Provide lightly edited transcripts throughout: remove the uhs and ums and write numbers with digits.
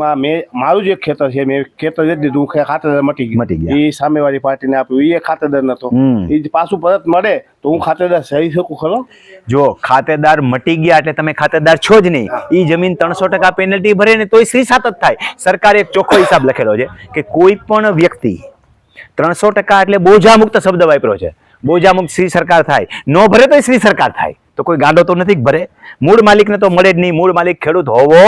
એમાં મારું જ એક ખેતર છે, મેં ખેતર જ દીધું, ખાતરદાર મટી ગયા, એ સામેવાળી પાર્ટીને આપ્યું, એ ખાતરદાર નતો, એ પાછું પરત મળે તો હું ખાતરદાર સહી શકું ખરો? જો ખાતેદાર મટી ગયા એટલે તમે ખાતેદાર છો જ નહીં. એ જમીન 300% પેનલ્ટી ભરે ને તોય શ્રી સાત જ થાય. સરકારે એક ચોખ્ખો હિસાબ લખેલો છે કે કોઈ પણ વ્યક્તિ 300% એટલે બોજામુક્ત શબ્દ વાપર્યો છે. બોજામુક્ત શ્રી સરકાર થાય, ન ભરે તો શ્રી સરકાર થાય. તો કોઈ ગાંડો તો નથી ભરે. મૂળ માલિકને તો મળે જ નહીં. મૂળ માલિક ખેડૂત હોવો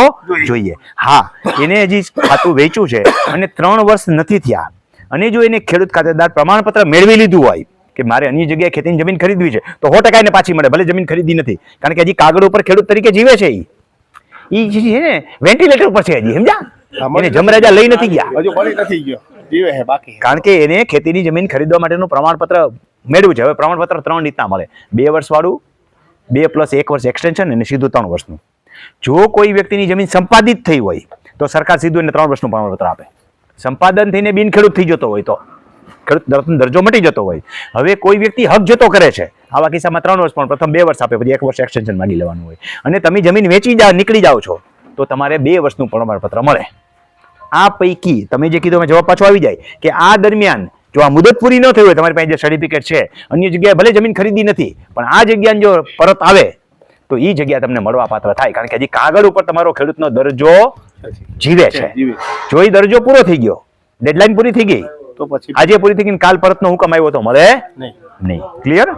જોઈએ. હા, એને હજી ખાતું વેચ્યું છે અને 3 વર્ષ નથી થયા અને જો એને ખેડૂત ખાતેદાર પ્રમાણપત્ર મેળવી લીધું હોય કે મારે અન્ય જગ્યાએ ખેતીની જમીન ખરીદવી છે તો 100% એને પાછી મળે, ભલે જમીન ખરીદી નથી, કારણ કે હજી કાગળ ઉપર ખેડૂત તરીકે જીવે છે. એ છે ને વેન્ટિલેટર ઉપર છે હજી, સમજ્યા? એને જમરાજા લઈ નથી ગયા, હજુ મળી નથી ગયો, જીવે છે બાકી, કારણ કે એને ખેતીની જમીન ખરીદવા માટેનું પ્રમાણપત્ર મેળવ્યું છે. હવે પ્રમાણપત્ર 3 રીતના મળે: 2 વર્ષ વાળું, 2 + 1 વર્ષ એક્સટેન્શન અને સીધું 3 વર્ષનું. જો કોઈ વ્યક્તિની જમીન સંપાદિત થઈ હોય તો સરકાર સીધું એને 3 વર્ષનું પ્રમાણપત્ર આપે. સંપાદન થઈને બિન ખેડૂત થઈ જતો હોય તો ખેડૂત દરજ્જો મટી જતો હોય. હવે કોઈ વ્યક્તિ હક જતો કરે છે, આવા કિસ્સામાં 3 વર્ષ પણ પ્રથમ 2 વર્ષ આપે, પછી 1 વર્ષ એક્સટેન્શન માંગી લેવાનું હોય. અને તમે જમીન વેચી નીકળી જાઓ છો તો તમારે 2 વર્ષનું પ્રમાણપત્ર મળે. આ પૈકી તમે જે કીધું જવાબ પાછો આવી જાય કે આ દરમિયાન જો આ મુદત પૂરી ન થઈ હોય, તમારી પાસે જે સર્ટિફિકેટ છે, અન્ય જગ્યાએ ભલે જમીન ખરીદી નથી પણ આ જગ્યાને જો પરત આવે તો એ જગ્યા તમને મળવા પાત્ર થાય, કારણ કે હજી કાગળ ઉપર તમારો ખેડૂતનો દરજ્જો જીવે છે. જો એ દરજ્જો પૂરો થઈ ગયો, ડેડલાઈન પૂરી થઈ ગઈ, તો પછી આજે પૂરી થઈ ગઈ, કાલ પરતનો હુકમ આવ્યો તો મળે નહીં. ક્લિયર?